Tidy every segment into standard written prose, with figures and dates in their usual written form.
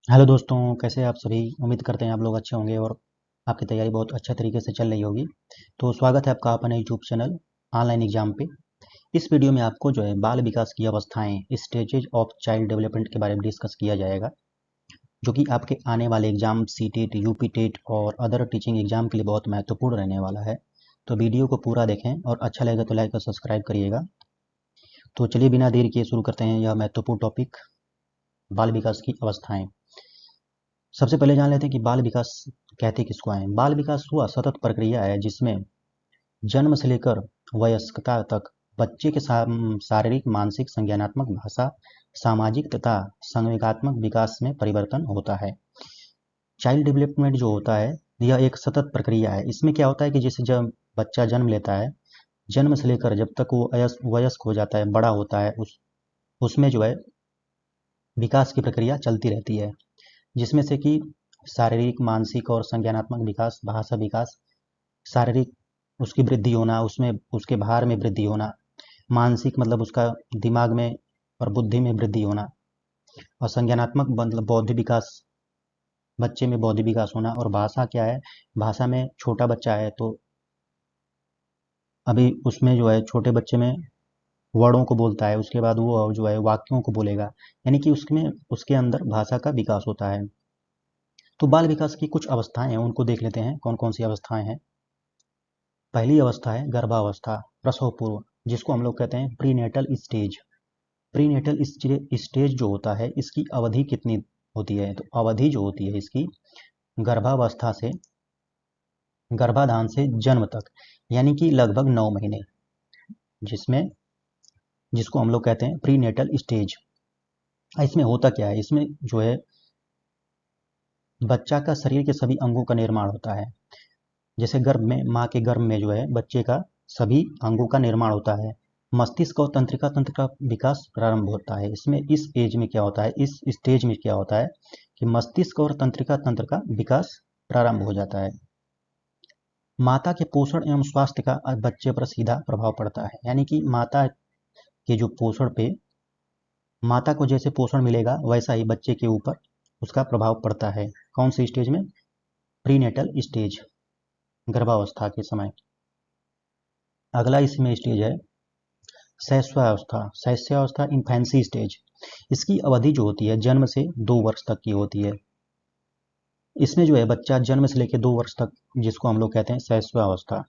Hello दोस्तों, कैसे हैं आप सभी। उम्मीद करते हैं आप लोग अच्छे होंगे और आपकी तैयारी बहुत अच्छे तरीके से चल रही होगी। तो स्वागत है आपका अपने यूट्यूब चैनल ऑनलाइन एग्जाम पे। इस वीडियो में आपको जो है बाल विकास की अवस्थाएं, स्टेजेज ऑफ चाइल्ड डेवलपमेंट के बारे में डिस्कस किया जाएगा, जो कि आपके आने वाले एग्जाम सीटेट, यूपी टेट और अदर टीचिंग एग्जाम के लिए बहुत महत्वपूर्ण रहने वाला है। तो वीडियो को पूरा देखें और अच्छा लगेगा तो लाइक और सब्सक्राइब करिएगा। तो चलिए बिना देर किए शुरू करते हैं यह महत्वपूर्ण टॉपिक, बाल विकास की अवस्थाएं। सबसे पहले जान लेते हैं कि बाल विकास कहते किसको हैं। बाल विकास वह सतत प्रक्रिया है जिसमें जन्म से लेकर वयस्कता तक बच्चे के शारीरिक, मानसिक, संज्ञानात्मक, भाषा, सामाजिक तथा संवेगात्मक विकास में परिवर्तन होता है। चाइल्ड डेवलपमेंट जो होता है यह एक सतत प्रक्रिया है। इसमें क्या होता है कि जैसे जब बच्चा जन्म लेता है, जन्म से लेकर जब तक वो वयस्क हो जाता है, बड़ा होता है, उसमें जो है विकास की प्रक्रिया चलती रहती है, जिसमें से कि शारीरिक, मानसिक और संज्ञानात्मक विकास, भाषा विकास, शारीरिक उसकी वृद्धि होना, उसमें उसके भार में वृद्धि होना, मानसिक मतलब उसका दिमाग में और बुद्धि में वृद्धि होना, और संज्ञानात्मक मतलब बौद्धिक विकास, बच्चे में बौद्धिक विकास होना। और भाषा क्या है, भाषा में छोटा बच्चा है तो अभी उसमें जो है छोटे बच्चे में वर्डों को बोलता है, उसके बाद वो जो है वाक्यों को बोलेगा, यानी कि उसमें उसके अंदर भाषा का विकास होता है। तो बाल विकास की कुछ अवस्थाएं हैं, उनको देख लेते हैं कौन कौन सी अवस्थाएं हैं। पहली अवस्था है गर्भावस्था, प्रसव पूर्व, जिसको हम लोग कहते हैं प्रीनेटल स्टेज। प्रीनेटल स्टेज जो होता है इसकी अवधि कितनी होती है, तो अवधि जो होती है इसकी गर्भावस्था से, गर्भाधान से जन्म तक, यानी कि लगभग 9 महीने, जिसमें जिसको हम लोग कहते हैं प्रीनेटल स्टेज। इसमें होता क्या है, इसमें जो है बच्चा का शरीर के सभी अंगों का निर्माण होता है। जैसे गर्भ में, माँ के गर्भ में जो है बच्चे का सभी अंगों का निर्माण होता है। मस्तिष्क और तंत्रिका तंत्र का विकास प्रारंभ होता है। इसमें इस एज में क्या होता है, इस स्टेज में क्या होता है कि मस्तिष्क और तंत्रिका तंत्र का विकास प्रारंभ हो जाता है। माता के पोषण एवं स्वास्थ्य का बच्चे पर सीधा प्रभाव पड़ता है, यानी कि माता के जो पोषण पे, माता को जैसे पोषण मिलेगा वैसा ही बच्चे के ऊपर उसका प्रभाव पड़ता है। कौन सी स्टेज में, प्रीनेटल स्टेज, गर्भावस्था के समय। अगला इसमें स्टेज है शैशवावस्था, शैशवावस्था इन्फेंसी स्टेज। इसकी अवधि जो होती है जन्म से 2 वर्ष तक की होती है। इसमें जो है बच्चा जन्म से लेकर 2 वर्ष तक, जिसको हम लोग कहते हैं शैशवावस्था,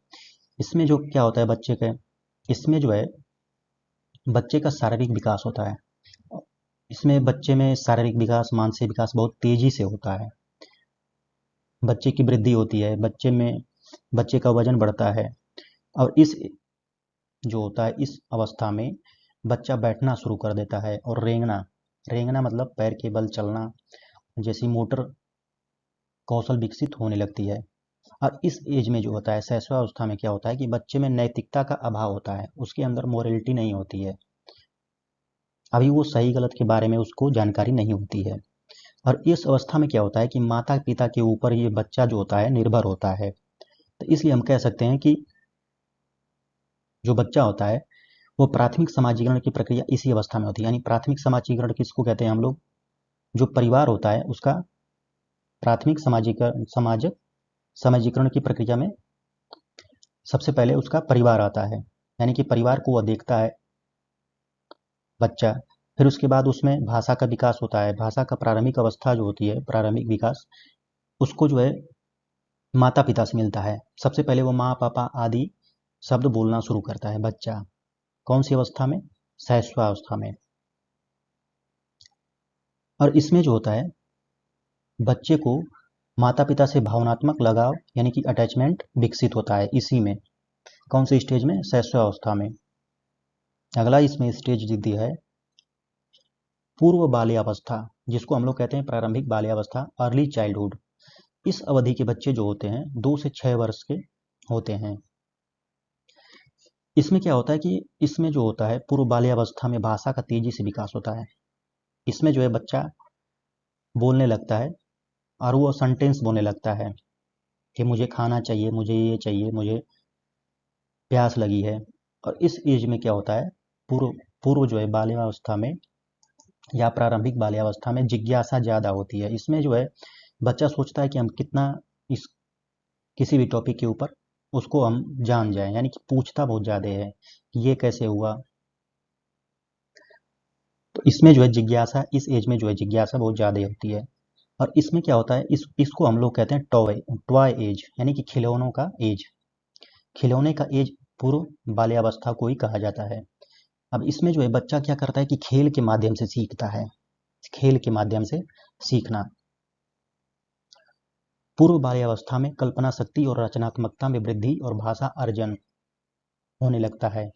इसमें जो क्या होता है बच्चे के, इसमें जो है बच्चे का शारीरिक विकास होता है। इसमें बच्चे में शारीरिक विकास, मानसिक विकास बहुत तेजी से होता है। बच्चे की वृद्धि होती है, बच्चे में बच्चे का वजन बढ़ता है। और इस जो होता है इस अवस्था में बच्चा बैठना शुरू कर देता है और रेंगना, रेंगना मतलब पैर के बल चलना जैसी मोटर कौशल विकसित होने लगती है। और इस एज में जो होता है शैशवावस्था में क्या होता है कि बच्चे में नैतिकता का अभाव होता है, उसके अंदर मोरलिटी नहीं होती है, अभी वो सही गलत के बारे में उसको जानकारी नहीं होती है। और इस अवस्था में क्या होता है कि माता पिता के ऊपर ये बच्चा जो होता है निर्भर होता है। तो इसलिए हम कह सकते हैं कि जो बच्चा होता है वो प्राथमिक समाजीकरण की प्रक्रिया इसी अवस्था में होती है। यानी प्राथमिक समाजीकरण किसको कहते हैं हम लोग, जो परिवार होता है उसका प्राथमिक समाजीकरण की प्रक्रिया में सबसे पहले उसका परिवार आता है, यानी कि परिवार को वह देखता है बच्चा। फिर उसके बाद उसमें भाषा का विकास होता है। भाषा का प्रारंभिक अवस्था जो होती है, प्रारंभिक विकास, उसको जो है माता पिता से मिलता है। सबसे पहले वो माँ पापा आदि शब्द बोलना शुरू करता है बच्चा। कौन सी अवस्था में, शैशवावस्था में। और इसमें जो होता है बच्चे को माता पिता से भावनात्मक लगाव यानी कि अटैचमेंट विकसित होता है इसी में। कौन सी स्टेज में, शैशवावस्था में। अगला इसमें स्टेज दीदी है पूर्व बाल्यावस्था, जिसको हम लोग कहते हैं प्रारंभिक बाल्यावस्था, अर्ली चाइल्डहुड। इस अवधि के बच्चे जो होते हैं 2 से 6 वर्ष के होते हैं। इसमें क्या होता है कि इसमें जो होता है पूर्व बाल्यावस्था में भाषा का तेजी से विकास होता है। इसमें जो है बच्चा बोलने लगता है और वो सेंटेंस बोलने लगता है कि मुझे खाना चाहिए, मुझे ये चाहिए, मुझे प्यास लगी है। और इस एज में क्या होता है, पूर्व पूर्व जो है बाल्यावस्था में या प्रारंभिक बाल्यावस्था में जिज्ञासा ज़्यादा होती है। इसमें जो है बच्चा सोचता है कि हम कितना इस किसी भी टॉपिक के ऊपर उसको हम जान जाएं, यानी कि पूछता बहुत ज़्यादा है कि ये कैसे हुआ। तो इसमें जो है जिज्ञासा, इस एज में जो है जिज्ञासा बहुत ज़्यादा होती है। और इसमें क्या होता है, इसको हम लोग कहते हैं टॉय एज, यानी कि खिलौनों का एज। खिलौने का एज पूर्व बाल्यावस्था को ही कहा जाता है। अब इसमें जो है बच्चा क्या करता है कि खेल के माध्यम से सीखता है। खेल के माध्यम से सीखना। पूर्व बाल्यावस्था में कल्पना शक्ति और रचनात्मकता में वृद्धि और भाषा अर्जन होने लगता है।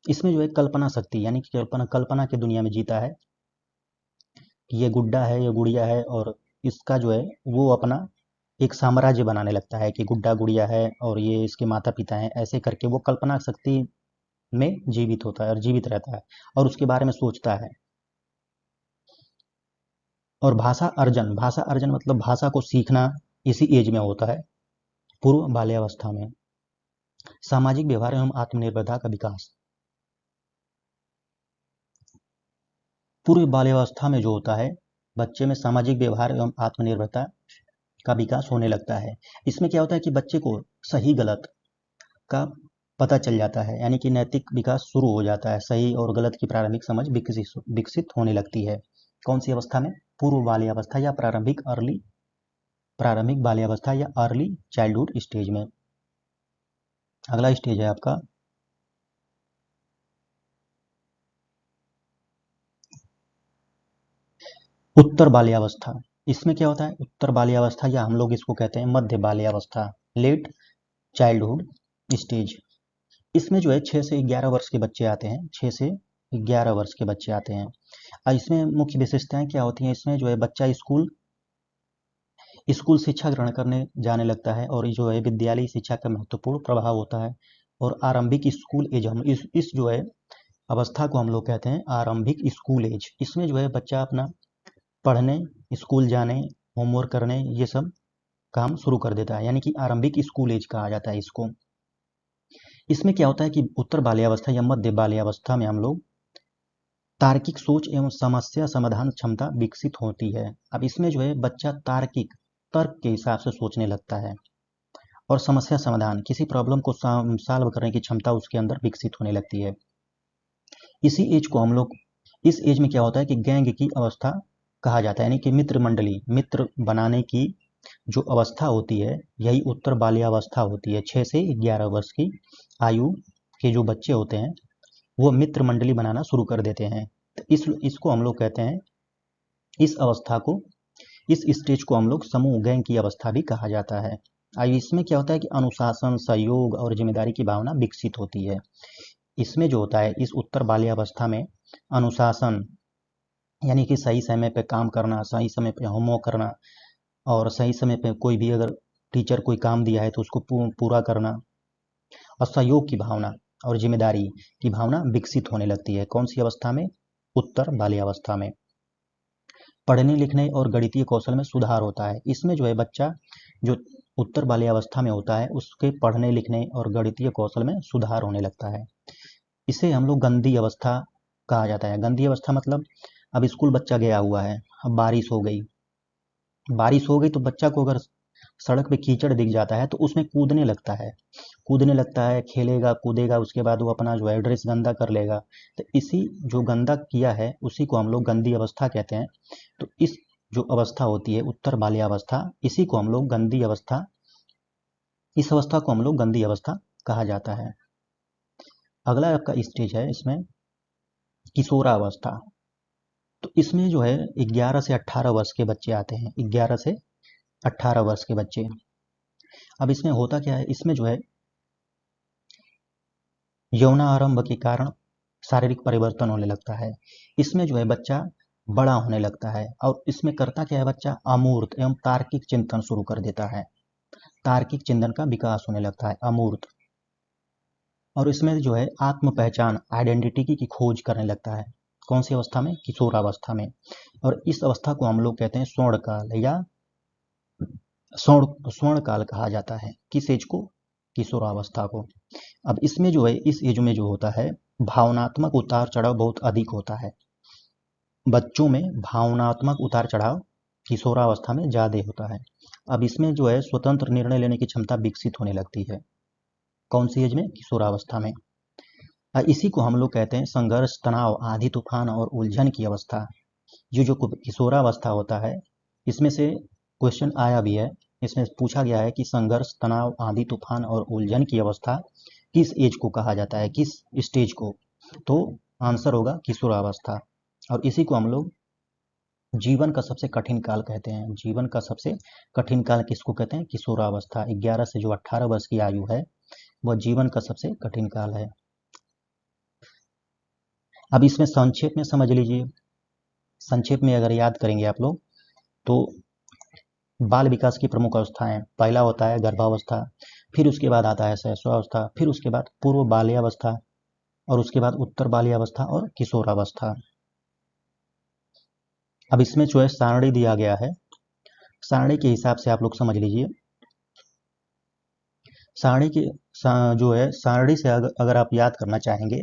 इसमें जो है कल्पना शक्ति, यानी कि कल्पना की दुनिया में जीता है कि ये गुड्डा है, ये गुड़िया है, और इसका जो है वो अपना एक साम्राज्य बनाने लगता है कि गुड्डा गुड़िया है और ये इसके माता पिता हैं। ऐसे करके वो कल्पना शक्ति में जीवित होता है और जीवित रहता है और उसके बारे में सोचता है। और भाषा अर्जन मतलब भाषा को सीखना इसी एज में होता है, पूर्व बाल्यावस्था में। सामाजिक व्यवहार एवं आत्मनिर्भरता का विकास पूर्व बाल्यावस्था में जो होता है, बच्चे में सामाजिक व्यवहार एवं आत्मनिर्भरता का विकास होने लगता है। इसमें क्या होता है कि बच्चे को सही गलत का पता चल जाता है, यानी कि नैतिक विकास शुरू हो जाता है। सही और गलत की प्रारंभिक समझ विकसित होने लगती है। कौन सी अवस्था में? पूर्व बाल्यावस्था या प्रारंभिक बाल्यावस्था या अर्ली चाइल्डहुड स्टेज में। अगला स्टेज है आपका उत्तर बाल्यावस्था। इसमें क्या होता है? उत्तर बाल्यावस्था या हम लोग इसको कहते हैं मध्य बाल्यावस्था, लेट चाइल्डहुड स्टेज। इसमें जो है 6 से 11 वर्ष के बच्चे आते हैं। 6 से 11 वर्ष के बच्चे आते हैं। और इसमें मुख्य विशेषताएं क्या होती हैं? इसमें जो है बच्चा स्कूल शिक्षा ग्रहण करने जाने लगता है और जो है विद्यालय शिक्षा का महत्वपूर्ण प्रभाव होता है। और आरंभिक स्कूल एज, हम इस जो है अवस्था को हम लोग कहते हैं आरंभिक स्कूल एज। इसमें जो है बच्चा अपना पढ़ने, स्कूल जाने, होमवर्क करने, ये सब काम शुरू कर देता है, यानी कि आरंभिक स्कूल एज कहा जाता है इसको। इसमें क्या होता है कि उत्तर बाल्यावस्था या मध्य बाल्यावस्था में हम लोग तार्किक सोच एवं समस्या समाधान क्षमता विकसित होती है। अब इसमें जो है बच्चा तार्किक तर्क के हिसाब से सोचने लगता है और समस्या समाधान, किसी प्रॉब्लम को सॉल्व करने की क्षमता उसके अंदर विकसित होने लगती है। इसी एज को हम लोग, इस एज में क्या होता है कि गैंग की अवस्था कहा जाता है, यानी कि मित्र मंडली, मित्र बनाने की जो अवस्था होती है, यही उत्तर बाल्यावस्था होती है। 6 से 11 वर्ष की आयु के जो बच्चे होते हैं वो मित्र मंडली बनाना शुरू कर देते हैं। तो इसको हम लोग कहते हैं, इस अवस्था को, इस स्टेज को हम लोग समूह गैंग की अवस्था भी कहा जाता है। आयु इसमें क्या होता है कि अनुशासन, सहयोग और जिम्मेदारी की भावना विकसित होती है। इसमें जो होता है, इस उत्तर बाल्यावस्था में अनुशासन, यानी कि सही समय पे काम करना, सही समय पे होमवर्क करना और सही समय पे कोई भी अगर टीचर कोई काम दिया है तो उसको पूरा करना, और सहयोग की भावना और जिम्मेदारी की भावना विकसित होने लगती है। कौन सी अवस्था में? उत्तर बाल्यावस्था में। पढ़ने लिखने और गणितीय कौशल में सुधार होता है। इसमें जो है बच्चा जो उत्तर बाल्यावस्था में होता है उसके पढ़ने लिखने और गणितीय कौशल में सुधार होने लगता है। इसे हम लोग गंदी अवस्था कहा जाता है। गंदी अवस्था मतलब अब स्कूल बच्चा गया हुआ है, अब बारिश हो गई तो बच्चा को अगर सड़क पे कीचड़ दिख जाता है तो उसमें कूदने लगता है, खेलेगा कूदेगा, उसके बाद वो अपना जो है ड्रेस गंदा कर लेगा। तो इसी जो गंदा किया है उसी को हम लोग गंदी अवस्था कहते हैं। तो इस जो अवस्था होती है उत्तर बाल्यावस्था, इसी को हम लोग गंदी अवस्था, इस अवस्था को हम लोग गंदी अवस्था कहा जाता है। अगला आपका स्टेज है इसमें किशोरावस्था। तो इसमें जो है 11 से 18 वर्ष के बच्चे आते हैं। 11 से 18 वर्ष के बच्चे। अब इसमें होता क्या है, इसमें जो है यौनारंभ के कारण शारीरिक परिवर्तन होने लगता है। इसमें जो है बच्चा बड़ा होने लगता है और इसमें करता क्या है, बच्चा अमूर्त एवं तार्किक चिंतन शुरू कर देता है। तार्किक चिंतन का विकास होने लगता है, अमूर्त। और इसमें जो है आत्म पहचान, आइडेंटिटी की खोज करने लगता है। कौन सी अवस्था में? किशोरावस्था में। और इस अवस्था को हम लोग कहते हैं स्वर्णकाल या स्वर्णकाल कहा जाता है। किस एज को? किशोरावस्था को। अब इसमें जो है, इस एज में जो होता है भावनात्मक उतार चढ़ाव बहुत अधिक होता है। बच्चों में भावनात्मक उतार चढ़ाव किशोरावस्था में ज़्यादा होता है। अब इसमें जो है स्वतंत्र निर्णय लेने की क्षमता विकसित होने लगती है। कौन सी एज में? किशोरावस्था में। इसी को हम लोग कहते हैं संघर्ष, तनाव, आंधी तूफान और उलझन की अवस्था। ये जो किशोरावस्था होता है, इसमें से क्वेश्चन आया भी है, इसमें पूछा गया है कि संघर्ष, तनाव, आंधी तूफान और उलझन की अवस्था किस एज को कहा जाता है, किस स्टेज को? तो आंसर होगा किशोरावस्था। और इसी को हम लोग जीवन का सबसे कठिन काल कहते हैं। जीवन का सबसे कठिन काल किसको कहते हैं? किशोरावस्था। 11 से जो 18 वर्ष की आयु है वह जीवन का सबसे कठिन काल है। अब इसमें संक्षेप में समझ लीजिए। संक्षेप में अगर याद करेंगे आप लोग तो बाल विकास की प्रमुख अवस्थाएं, पहला होता है गर्भावस्था, फिर उसके बाद आता है शैशवावस्था, फिर उसके बाद पूर्व बाल्यावस्था और उसके बाद उत्तर बाल्यावस्था और किशोरावस्था। अब इसमें जो है सारणी दिया गया है, सारणी के हिसाब से आप लोग समझ लीजिए। सारणी की जो है सारणी से अगर आप याद करना चाहेंगे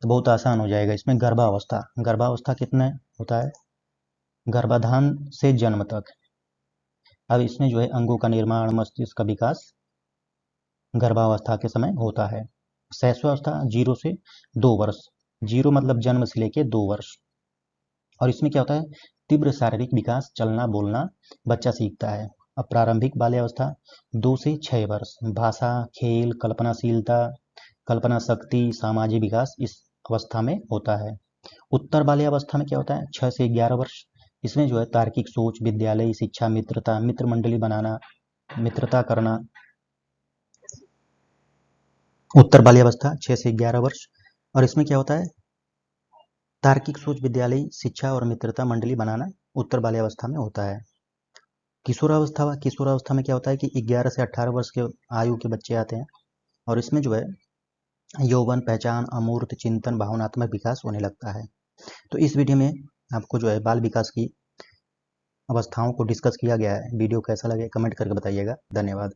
तो बहुत आसान हो जाएगा। इसमें गर्भावस्था, गर्भावस्था कितने होता है? गर्भाधान से जन्म तक। अब इसमें जो है अंगों का निर्माण, मस्तिष्क का विकास गर्भावस्था के समय होता है। शैशवावस्था 0 से 2 वर्ष, 0 मतलब जन्म से लेके 2 वर्ष। और इसमें क्या होता है? तीव्र शारीरिक विकास, चलना बोलना बच्चा सीखता है। अब प्रारंभिक बाल्यावस्था 2 से 6 वर्ष, भाषा, खेल, कल्पनाशीलता, कल्पना शक्ति, सामाजिक विकास इस अवस्था में होता है। उत्तर बाल्यावस्था में क्या होता है? 6 से 11 वर्ष। इसमें जो है तार्किक सोच, विद्यालय शिक्षा, मित्रता, मित्र मंडली बनाना, मित्रता करना। उत्तर बाल्यावस्था 6 से 11 वर्ष। और इसमें क्या होता है? तार्किक सोच, विद्यालय शिक्षा और मित्रता मंडली बनाना उत्तर बाल्यावस्था में होता है। किशोरावस्था, किशोरावस्था में क्या होता है कि 11 से 18 वर्ष के आयु के बच्चे आते हैं और इसमें जो है यौवन, पहचान, अमूर्त चिंतन, भावनात्मक विकास होने लगता है। तो इस वीडियो में आपको जो है बाल विकास की अवस्थाओं को डिस्कस किया गया है। वीडियो कैसा लगे कमेंट करके बताइएगा। धन्यवाद।